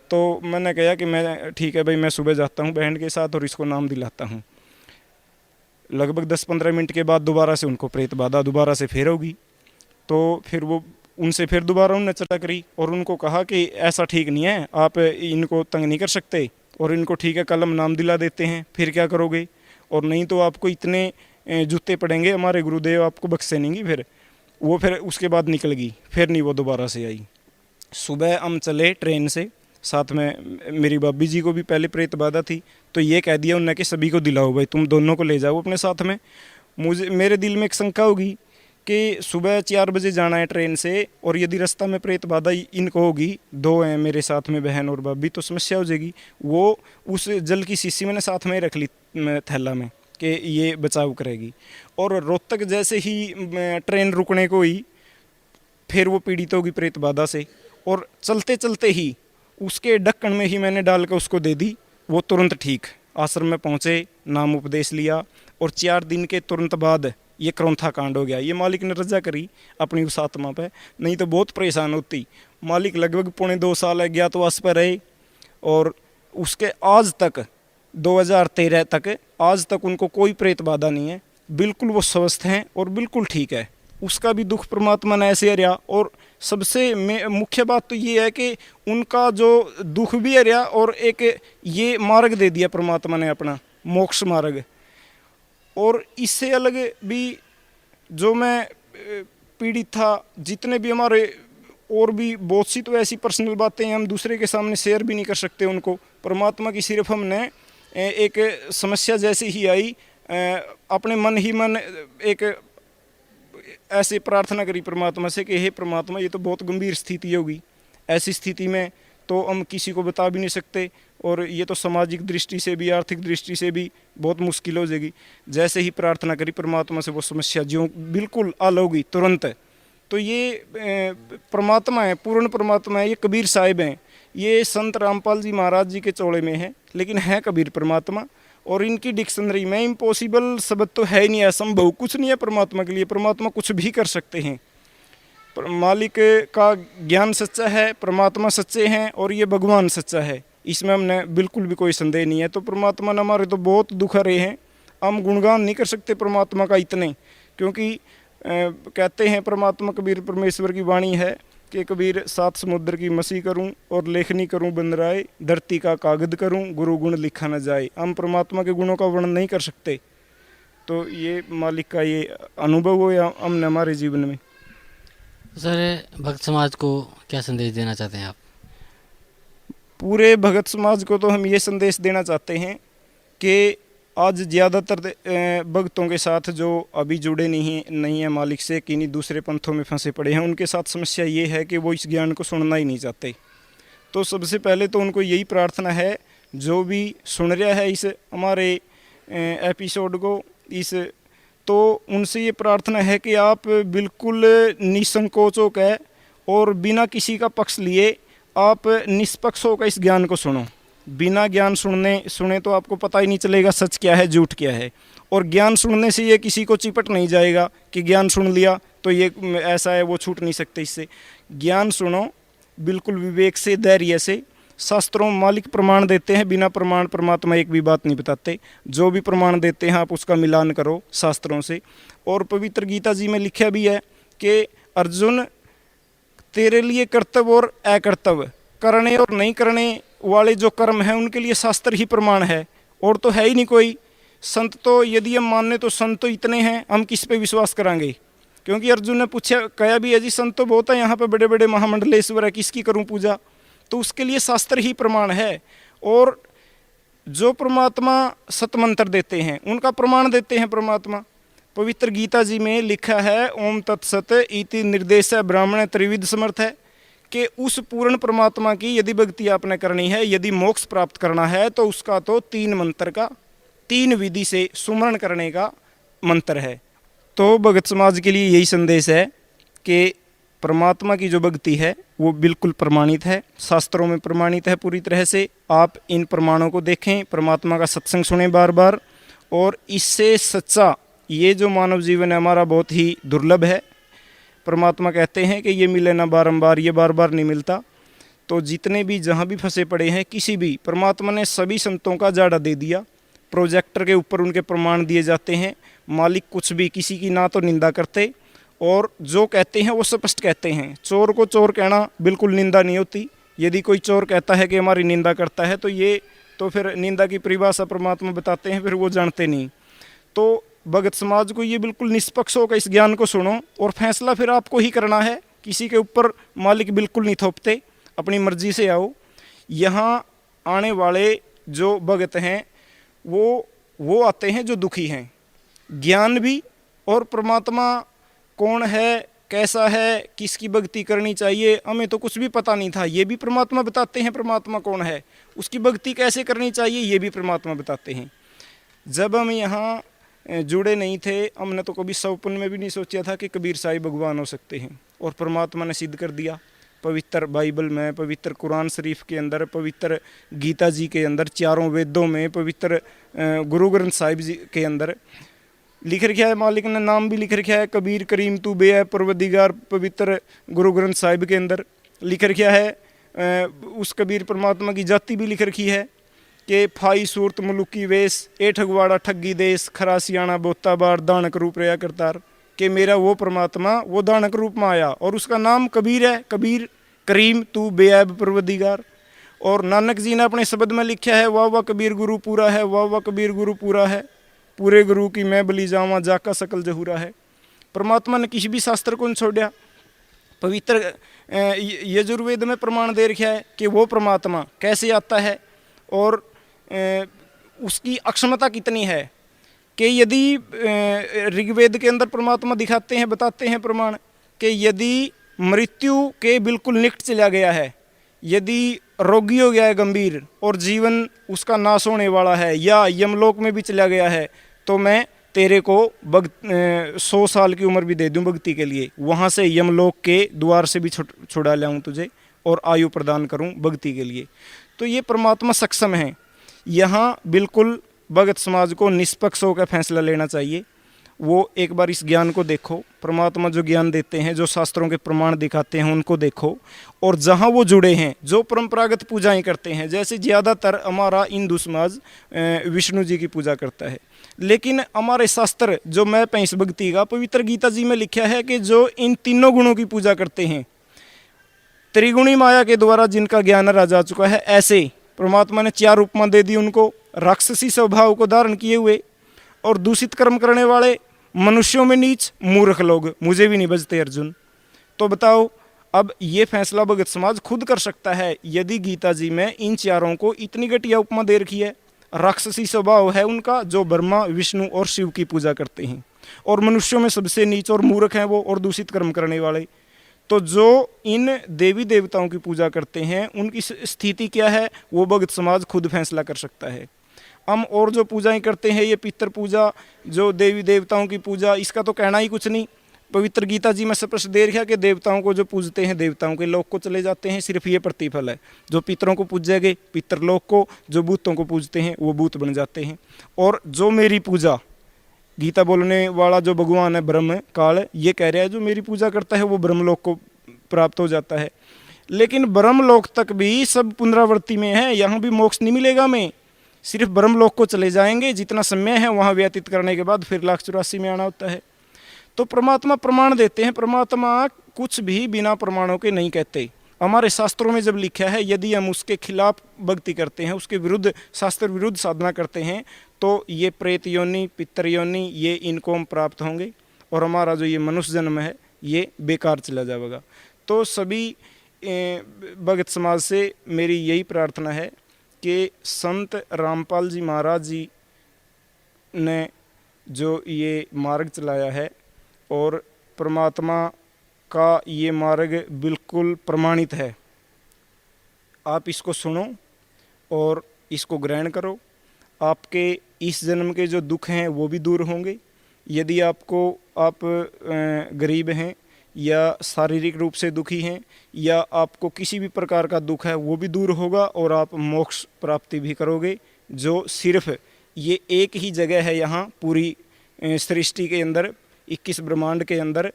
तो मैंने कहा कि मैं ठीक है भाई, मैं सुबह जाता हूँ बहन के साथ और इसको नाम दिलाता हूँ। लगभग 10-15 मिनट के बाद दोबारा से उनको प्रेत बाधा दोबारा से फिर होगी। तो फिर वो उनसे फिर दोबारा उन्होंने चर्चा करी और उनको कहा कि ऐसा ठीक नहीं है, आप इनको तंग नहीं कर सकते और इनको ठीक है कल हम नाम दिला देते हैं, फिर क्या करोगे, और नहीं तो आपको इतने जूते पड़ेंगे, हमारे गुरुदेव आपको बख्शे नहीं। फिर वो फिर उसके बाद निकल गई, फिर नहीं वो दोबारा से आई। सुबह हम चले ट्रेन से, साथ में मेरी भाभी जी को भी पहले प्रेत बाधा थी, तो ये कह दिया उन्होंने कि सभी को दिलाओ भाई, तुम दोनों को ले जाओ अपने साथ में। मेरे दिल में एक शंका होगी कि सुबह 4 बजे जाना है ट्रेन से, और यदि रास्ता में प्रेत बाधा इनको होगी, 2 हैं मेरे साथ में बहन और भाभी, तो समस्या हो जाएगी। वो उस जल की शीशी मैंने साथ में ही रख ली थैला में कि ये बचाव करेगी। और रोहतक जैसे ही ट्रेन रुकने को ही फिर वो पीड़ित होगी प्रेत बाधा से, और चलते चलते ही उसके ढक्कन में ही मैंने डाल कर उसको दे दी, वो तुरंत ठीक। आश्रम में पहुँचे, नाम उपदेश लिया, और 4 दिन के तुरंत बाद ये करोंथा कांड हो गया। ये मालिक ने रजा करी अपनी उस आत्मा पे, नहीं तो बहुत परेशान होती। मालिक लगभग 2.25 साल अज्ञातवास पर रहे, और उसके आज तक 2013 तक आज तक उनको कोई प्रेत बाधा नहीं है, बिल्कुल वो स्वस्थ हैं और बिल्कुल ठीक है। उसका भी दुख परमात्मा ने ऐसे हरिया, और सबसे मुख्य बात तो ये है कि उनका जो दुख भी हरिया और एक ये मार्ग दे दिया परमात्मा ने अपना मोक्ष मार्ग। और इससे अलग भी जो मैं पीड़ित था, जितने भी हमारे और भी बहुत सी तो ऐसी पर्सनल बातें हैं हम दूसरे के सामने शेयर भी नहीं कर सकते उनको। परमात्मा की सिर्फ हमने एक समस्या जैसे ही आई, अपने मन ही मन एक ऐसे प्रार्थना करी परमात्मा से कि हे परमात्मा, ये तो बहुत गंभीर स्थिति होगी, ऐसी स्थिति में तो हम किसी को बता भी नहीं सकते, और ये तो सामाजिक दृष्टि से भी आर्थिक दृष्टि से भी बहुत मुश्किल हो जाएगी। जैसे ही प्रार्थना करी परमात्मा से, वो समस्या जो बिल्कुल हल होगी तुरंत। तो ये परमात्मा है, पूर्ण परमात्मा है, ये कबीर साहिब हैं, ये संत रामपाल जी महाराज जी के चौड़े में है, लेकिन है कबीर परमात्मा। और इनकी डिक्शनरी में इम्पॉसिबल शब्द तो है ही नहीं, असंभव कुछ नहीं है परमात्मा के लिए। परमात्मा कुछ भी कर सकते हैं। मालिक का ज्ञान सच्चा है, परमात्मा सच्चे हैं, और ये भगवान सच्चा है, इसमें हमने बिल्कुल भी कोई संदेह नहीं है। तो परमात्मा ने हमारे तो बहुत दुख रहे हैं, हम गुणगान नहीं कर सकते परमात्मा का इतने, क्योंकि कहते हैं परमात्मा कबीर परमेश्वर की वाणी है कि कबीर 7 समुद्र की मसी करूं और लेखनी करूं बंदराए, धरती का कागज करूं गुरु गुण लिखा न जाए। हम परमात्मा के गुणों का वर्णन नहीं कर सकते। तो ये मालिक का ये अनुभव हो या हमने हमारे जीवन में। सर, भक्त समाज को क्या संदेश देना चाहते हैं आप? पूरे भगत समाज को तो हम ये संदेश देना चाहते हैं कि आज ज़्यादातर भक्तों के साथ जो अभी जुड़े नहीं है मालिक से, किन्हीं दूसरे पंथों में फंसे पड़े हैं, उनके साथ समस्या ये है कि वो इस ज्ञान को सुनना ही नहीं चाहते। तो सबसे पहले तो उनको यही प्रार्थना है, जो भी सुन रहा है इस हमारे एपिसोड को, तो उनसे ये प्रार्थना है कि आप बिल्कुल निसंकोच होकर और बिना किसी का पक्ष लिए आप निष्पक्ष होकर इस ज्ञान को सुनो। बिना ज्ञान सुने तो आपको पता ही नहीं चलेगा सच क्या है झूठ क्या है। और ज्ञान सुनने से ये किसी को चिपट नहीं जाएगा कि ज्ञान सुन लिया तो ये ऐसा है, वो छूट नहीं सकते इससे। ज्ञान सुनो बिल्कुल विवेक से, धैर्य से। शास्त्रों मालिक प्रमाण देते हैं, बिना प्रमाण परमात्मा एक भी बात नहीं बताते। जो भी प्रमाण देते हैं आप उसका मिलान करो शास्त्रों से। और पवित्र गीता जी में लिखा भी है कि अर्जुन, तेरे लिए कर्तव्य और अकर्तव्य, करने और नहीं करने वाले जो कर्म हैं उनके लिए शास्त्र ही प्रमाण है, और तो है ही नहीं कोई। संत तो यदि हम मानने तो संत तो इतने हैं, हम किस पे विश्वास कराएंगे? क्योंकि अर्जुन ने पूछा, कहा भी है जी संत तो बहुत है यहाँ पे, बड़े बड़े महामंडलेश्वर है, किसकी करूँ पूजा? तो उसके लिए शास्त्र ही प्रमाण है। और जो परमात्मा सतमंत्र देते हैं उनका प्रमाण देते हैं परमात्मा। पवित्र गीता जी में लिखा है, ओम तत्सत इति निर्देश ब्राह्मण त्रिविध समर्थ है, कि उस पूर्ण परमात्मा की यदि भक्ति आपने करनी है, यदि मोक्ष प्राप्त करना है, तो उसका तो 3 मंत्र का 3 विधि से सुमरण करने का मंत्र है। तो भगत समाज के लिए यही संदेश है कि परमात्मा की जो भक्ति है वो बिल्कुल प्रमाणित है, शास्त्रों में प्रमाणित है पूरी तरह से। आप इन प्रमाणों को देखें, परमात्मा का सत्संग सुनें बार बार, और इससे सच्चा ये जो मानव जीवन है हमारा बहुत ही दुर्लभ है। परमात्मा कहते हैं कि ये मिले ना बारंबार, ये बार बार नहीं मिलता। तो जितने भी जहाँ भी फंसे पड़े हैं किसी भी, परमात्मा ने सभी संतों का जाड़ा दे दिया, प्रोजेक्टर के ऊपर उनके प्रमाण दिए जाते हैं। मालिक कुछ भी किसी की ना तो निंदा करते, और जो कहते हैं वो स्पष्ट कहते हैं। चोर को चोर कहना बिल्कुल निंदा नहीं होती। यदि कोई चोर कहता है कि हमारी निंदा करता है, तो फिर निंदा की परिभाषा परमात्मा बताते हैं, फिर वो जानते नहीं। तो भगत समाज को ये बिल्कुल निष्पक्ष होकर इस ज्ञान को सुनो, और फैसला फिर आपको ही करना है। किसी के ऊपर मालिक बिल्कुल नहीं थोपते, अपनी मर्जी से आओ। यहाँ आने वाले जो भगत हैं वो आते हैं जो दुखी हैं। ज्ञान भी, और परमात्मा कौन है, कैसा है, किसकी भक्ति करनी चाहिए, हमें तो कुछ भी पता नहीं था, ये भी परमात्मा बताते हैं। परमात्मा कौन है, उसकी भक्ति कैसे करनी चाहिए, ये भी परमात्मा बताते हैं। जब हम यहाँ जुड़े नहीं थे, हमने तो कभी सपन में भी नहीं सोचा था कि कबीर साहिब भगवान हो सकते हैं, और परमात्मा ने सिद्ध कर दिया। पवित्र बाइबल में, पवित्र कुरान शरीफ के अंदर, पवित्र गीता जी के अंदर, चारों वेदों में, पवित्र गुरु ग्रंथ साहिब जी के अंदर लिख रखा है। मालिक ने नाम भी लिख रखा है, कबीर करीम तू बेअब परवरदिगार। पवित्र गुरु ग्रंथ साहिब के अंदर लिख रखा है। उस कबीर परमात्मा की जाति भी लिख रखी है कि फाई सूरत मुलुकी वेश, ए ठगवाड़ा ठगी देश, खरा सियाणा बोता बार, दानक रूप रया करतार। कि मेरा वो परमात्मा वो दानक रूप में आया, और उसका नाम कबीर है। कबीर करीम तू बेअब परवरदिगार। और नानक जी ने अपने शब्द में लिखा है, वाह वाह कबीर गुरु पूरा है, वाह वाह कबीर गुरु पूरा है, पूरे गुरु की मैं बली जावा, जाका सकल जहूरा है। परमात्मा ने किसी भी शास्त्र को नहीं छोड़ा। पवित्र यजुर्वेद में प्रमाण दे रखा है कि वो परमात्मा कैसे आता है, और उसकी अक्षमता कितनी है। कि यदि ऋग्वेद के अंदर परमात्मा दिखाते हैं, बताते हैं प्रमाण कि यदि मृत्यु के बिल्कुल निकट चला गया है, यदि रोगी हो गया है गंभीर, और जीवन उसका नाश होने वाला है, या यमलोक में भी चला गया है, तो मैं तेरे को 100 साल की उम्र भी दे दूं भक्ति के लिए, वहाँ से यमलोक के द्वार से भी छुड़ा लाऊं तुझे, और आयु प्रदान करूं भक्ति के लिए। तो ये परमात्मा सक्षम है। यहाँ बिल्कुल भगत समाज को निष्पक्ष होकर फैसला लेना चाहिए। वो एक बार इस ज्ञान को देखो, परमात्मा जो ज्ञान देते हैं, जो शास्त्रों के प्रमाण दिखाते हैं, उनको देखो। और जहाँ वो जुड़े हैं, जो परंपरागत पूजाएं करते हैं, जैसे ज़्यादातर हमारा हिंदू समाज विष्णु जी की पूजा करता है, लेकिन हमारे शास्त्र जो मैं पैंस भक्ति का पवित्र गीता जी में लिखा है कि जो इन तीनों गुणों की पूजा करते हैं, त्रिगुणी माया के द्वारा जिनका ज्ञान आ जा चुका है, ऐसे परमात्मा ने 4 उपमा दे दी उनको, राक्षसी स्वभाव को धारण किए हुए और दूषित कर्म करने वाले, मनुष्यों में नीच, मूर्ख लोग, मुझे भी नहीं बजते अर्जुन। तो बताओ, अब ये फैसला भगत समाज खुद कर सकता है। यदि गीता जी में इन 4 को इतनी घटिया उपमा दे रखी है, राक्षसी स्वभाव है उनका, जो ब्रह्मा विष्णु और शिव की पूजा करते हैं, और मनुष्यों में सबसे नीच और मूर्ख हैं वो, और दूषित कर्म करने वाले। तो जो इन देवी देवताओं की पूजा करते हैं, उनकी स्थिति क्या है, वो भगत समाज खुद फैसला कर सकता है। हम और जो पूजाएं करते हैं, ये पितर पूजा, जो देवी देवताओं की पूजा, इसका तो कहना ही कुछ नहीं। पवित्र गीता जी में स्पष्ट दे रखा कि देवताओं को जो पूजते हैं, देवताओं के लोक को चले जाते हैं। सिर्फ ये प्रतिफल है। जो पितरों को पूजेंगे, पितरलोक को, जो भूतों को पूजते हैं, वो भूत बन जाते हैं। और जो मेरी पूजा, गीता बोलने वाला जो भगवान है ब्रह्म काल, ये कह रहा है जो मेरी पूजा करता है वो ब्रह्मलोक को प्राप्त हो जाता है। लेकिन ब्रह्मलोक तक भी सब पुनरावृत्ति में है, यहाँ भी मोक्ष नहीं मिलेगा। हमें सिर्फ ब्रह्मलोक को चले जाएंगे, जितना समय है वहाँ व्यतीत करने के बाद फिर 1,84 में आना होता है। तो परमात्मा प्रमाण देते हैं। परमात्मा कुछ भी बिना प्रमाणों के नहीं कहते। हमारे शास्त्रों में जब लिखा है, यदि हम उसके खिलाफ भक्ति करते हैं, उसके विरुद्ध, शास्त्र विरुद्ध साधना करते हैं, तो ये प्रेत योनि, पितर योनि, ये इनको हम प्राप्त होंगे, और हमारा जो ये मनुष्य जन्म है ये बेकार चला जाएगा। तो सभी भगत समाज से मेरी यही प्रार्थना है कि संत रामपाल जी महाराज जी ने जो ये मार्ग चलाया है, और परमात्मा का ये मार्ग बिल्कुल प्रमाणित है। आप इसको सुनो और इसको ग्रहण करो। आपके इस जन्म के जो दुख हैं वो भी दूर होंगे। यदि आप गरीब हैं, या शारीरिक रूप से दुखी हैं, या आपको किसी भी प्रकार का दुख है, वो भी दूर होगा, और आप मोक्ष प्राप्ति भी करोगे। जो सिर्फ ये एक ही जगह है यहाँ पूरी सृष्टि के अंदर, 21 ब्रह्मांड के अंदर,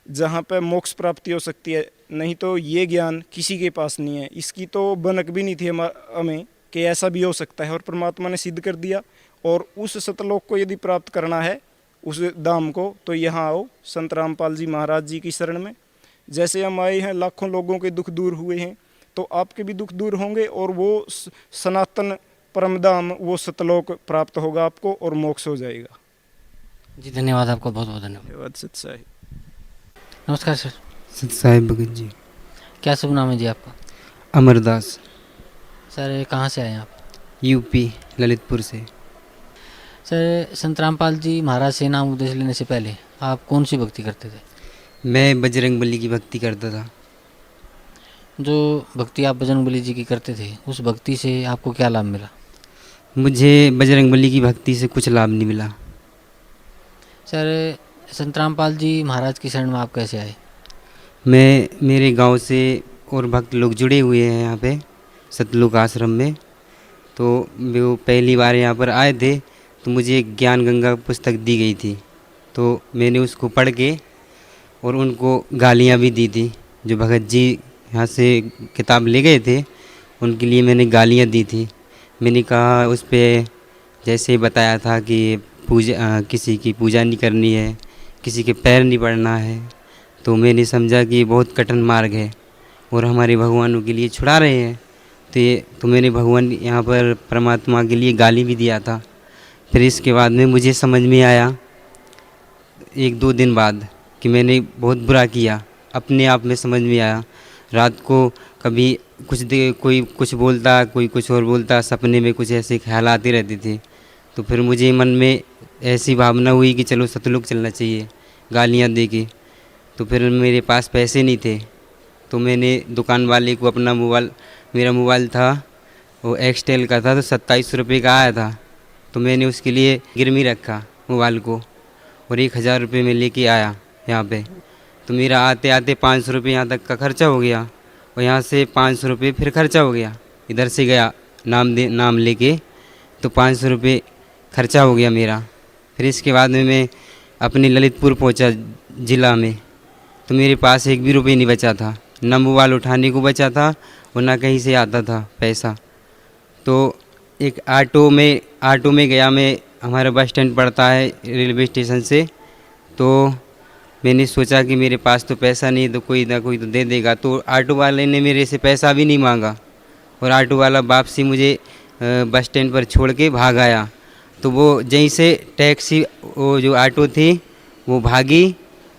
जहाँ पे मोक्ष प्राप्ति हो सकती है। नहीं तो ये ज्ञान किसी के पास नहीं है, इसकी तो बनक भी नहीं थी हमें कि ऐसा भी हो सकता है, और परमात्मा ने सिद्ध कर दिया। और उस सतलोक को यदि प्राप्त करना है, उस धाम को, तो यहाँ आओ संत रामपाल जी महाराज जी की शरण में। जैसे हम आए हैं, लाखों लोगों के दुख दूर हुए हैं, तो आपके भी दुख दूर होंगे, और वो सनातन परम धाम, वो सतलोक प्राप्त होगा आपको, और मोक्ष हो जाएगा। जी धन्यवाद, आपको बहुत बहुत धन्यवाद। धन्यवाद सत साहिब। नमस्कार सर। सत साहिब भगत जी। क्या शुभ नाम है जी आपका? अमरदास। सर कहाँ से आए हैं आप? यूपी ललितपुर से। सर संत रामपाल जी महाराज से नाम उपदेश लेने से पहले आप कौन सी भक्ति करते थे? मैं बजरंगबली की भक्ति करता था। जो भक्ति आप बजरंगबली जी की करते थे, उस भक्ति से आपको क्या लाभ मिला? मुझे बजरंगबली की भक्ति से कुछ लाभ नहीं मिला। सर संत रामपाल जी महाराज की शरण में आप कैसे आए? मेरे गांव से और भक्त लोग जुड़े हुए हैं यहाँ पे सतलोक आश्रम में। तो वो पहली बार यहाँ पर आए थे, तो मुझे एक ज्ञान गंगा पुस्तक दी गई थी, तो मैंने उसको पढ़ के और उनको गालियाँ भी दी थी। जो भगत जी यहाँ से किताब ले गए थे, उनके लिए मैंने गालियाँ दी थी। मैंने कहा उस पर जैसे बताया था कि किसी की पूजा नहीं करनी है, किसी के पैर नहीं पड़ना है। तो मैंने समझा कि ये बहुत कठिन मार्ग है और हमारे भगवानों के लिए छुड़ा रहे हैं। तो मैंने भगवान यहाँ पर परमात्मा के लिए गाली भी दिया था। फिर इसके बाद में मुझे समझ में आया 1-2 दिन बाद कि मैंने बहुत बुरा किया। अपने आप में समझ में आया। रात को कभी कोई कुछ बोलता, कोई कुछ और बोलता, सपने में कुछ ऐसे ख्याल आते रहते थे। तो फिर मुझे मन में ऐसी भावना हुई कि चलो सतलोक चलना चाहिए, गालियाँ दे के। तो फिर मेरे पास पैसे नहीं थे, तो मैंने दुकान वाले को अपना मेरा मोबाइल था वो एक्सटेल का था, तो 27 रुपये का आया था। तो मैंने उसके लिए गिरवी रखा मोबाइल को और 1000 रुपये में लेके आया यहाँ पे। तो मेरा आते आते 500 रुपये यहाँ तक का खर्चा हो गया, और यहाँ से 500 रुपये फिर खर्चा हो गया। इधर से गया नाम लेके, तो 500 रुपये खर्चा हो गया मेरा। फिर इसके बाद में मैं अपने ललितपुर पहुँचा ज़िला में, तो मेरे पास एक भी रुपये नहीं बचा था, ना मोबाइल उठाने को बचा था और ना कहीं से आता था पैसा। तो एक ऑटो में गया मैं, हमारा बस स्टैंड पड़ता है रेलवे स्टेशन से। तो मैंने सोचा कि मेरे पास तो पैसा नहीं, तो कोई ना कोई तो दे देगा। तो ऑटो वाले ने मेरे से पैसा भी नहीं मांगा, और ऑटो वाला वापसी मुझे बस स्टैंड पर छोड़ के भाग आया। तो वो जहीं से टैक्सी, वो जो ऑटो थी वो भागी,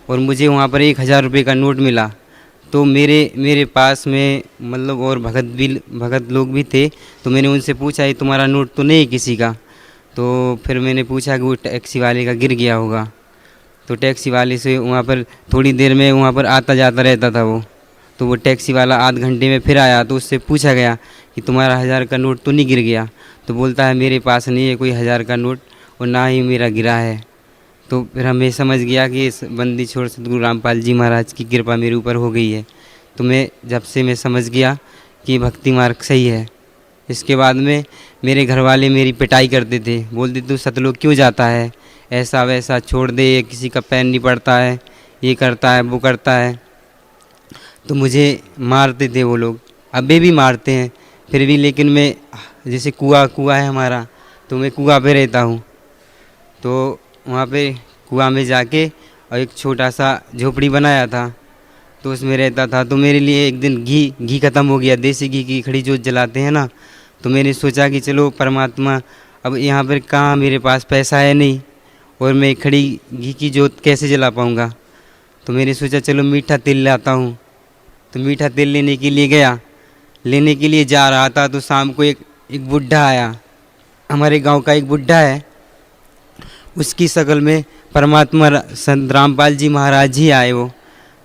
और मुझे वहाँ पर 1000 रुपये का नोट मिला। तो मेरे पास में मतलब और भगत लोग भी थे। तो मैंने उनसे पूछा ये तुम्हारा नोट तो नहीं किसी का? तो फिर मैंने पूछा कि वो टैक्सी वाले का गिर गया होगा। तो टैक्सी वाले से वहाँ पर थोड़ी देर में वहाँ पर आता जाता रहता था वो। तो वो टैक्सी वाला आध घंटे में फिर आया, तो उससे पूछा गया कि तुम्हारा 1000 का नोट तो नहीं गिर गया? तो बोलता है मेरे पास नहीं है कोई 1000 का नोट, और ना ही मेरा गिरा है। तो फिर हमें समझ गया कि इस बंदी छोड़ सतगुरु रामपाल जी महाराज की कृपा मेरे ऊपर हो गई है। तो जब से मैं समझ गया कि भक्ति मार्ग सही है। इसके बाद में मेरे घर वाले मेरी पिटाई करते थे, बोलते तू सतलोक क्यों जाता है, ऐसा वैसा छोड़ दे, किसी का पैर नहीं पड़ता है, ये करता है वो करता है। तो मुझे मारते थे वो लोग, अभी भी मारते हैं फिर भी। लेकिन मैं जैसे कुआं है हमारा, तो मैं कुआं पे रहता हूँ। तो वहाँ पे कुआं में जाके और एक छोटा सा झोपड़ी बनाया था, तो उसमें रहता था। तो मेरे लिए एक दिन घी ख़त्म हो गया, देसी घी की खड़ी जोत जलाते हैं ना। तो मैंने सोचा कि चलो परमात्मा, अब यहाँ पर कहाँ मेरे पास पैसा है नहीं, और मैं खड़ी घी की जोत कैसे जला पाऊँगा। तो मैंने सोचा चलो मीठा तेल लाता हूँ। तो मीठा तेल लेने के लिए गया, लेने के लिए जा रहा था। तो शाम को एक बुढ़ा आया, हमारे गांव का एक बुढ़ा है, उसकी शक्ल में परमात्मा संत रामपाल जी महाराज ही आए वो।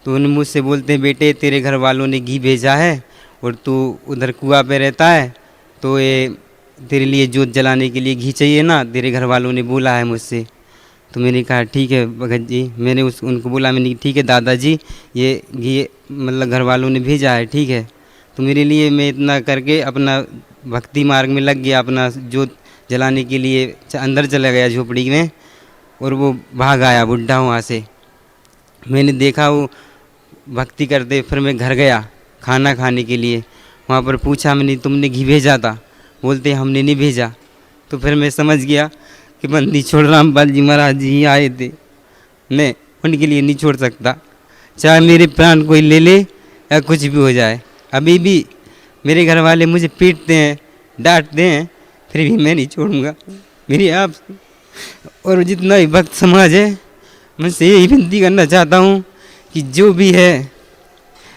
तो उन्हें मुझसे बोलते बेटे तेरे घर वालों ने घी भेजा है और तू उधर कुआं पे रहता है, तो ये तेरे लिए जोत जलाने के लिए घी चाहिए ना, तेरे घर वालों ने बोला है मुझसे। तो मैंने कहा ठीक है भगत जी। मैंने उनको बोला, मैंने ठीक है दादाजी, ये घी मतलब घर वालों ने भेजा है, ठीक है। तो मेरे लिए मैं इतना करके अपना भक्ति मार्ग में लग गया, अपना जोत जलाने के लिए अंदर चला गया झोपड़ी में, और वो भाग आया बुढ़ा वहाँ से। मैंने देखा वो भक्ति करते, फिर मैं घर गया खाना खाने के लिए। वहाँ पर पूछा मैंने, तुमने घी भेजा था? बोलते हमने नहीं भेजा। तो फिर मैं समझ गया कि बंदी छोड़ रामपाल जी महाराज जी ही आए थे, मैं उनके लिए नहीं छोड़ सकता, चाहे मेरे प्राण कोई ले ले या कुछ भी हो जाए। अभी भी मेरे घर वाले मुझे पीटते हैं, डांटते हैं, फिर भी मैं नहीं छोड़ूंगा। मेरी आप और जितना भी भक्त समाज है, मैं से यही विनती करना चाहता हूँ कि जो भी है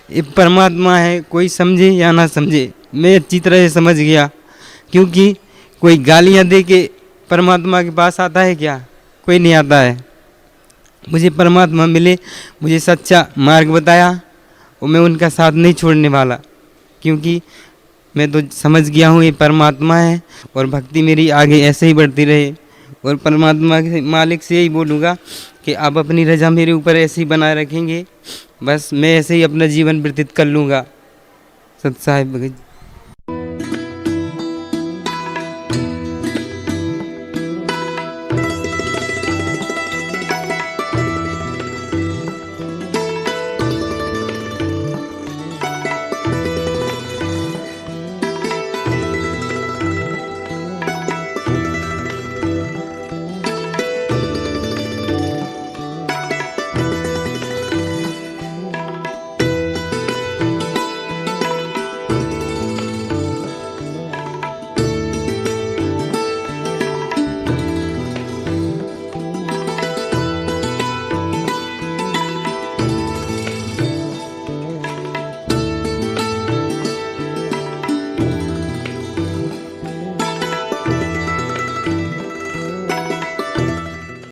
ये परमात्मा है, कोई समझे या ना समझे, मैं अच्छी तरह से समझ गया। क्योंकि कोई गालियाँ दे के परमात्मा के पास आता है क्या? कोई नहीं आता है। मुझे परमात्मा मिले, मुझे सच्चा मार्ग बताया और मैं उनका साथ नहीं छोड़ने वाला, क्योंकि मैं तो समझ गया हूँ ये परमात्मा है। और भक्ति मेरी आगे ऐसे ही बढ़ती रहे। और परमात्मा के मालिक से यही बोलूँगा कि आप अपनी रजा मेरे ऊपर ऐसे ही बनाए रखेंगे, बस मैं ऐसे ही अपना जीवन व्यतीत कर लूँगा। सत साहिब भगत।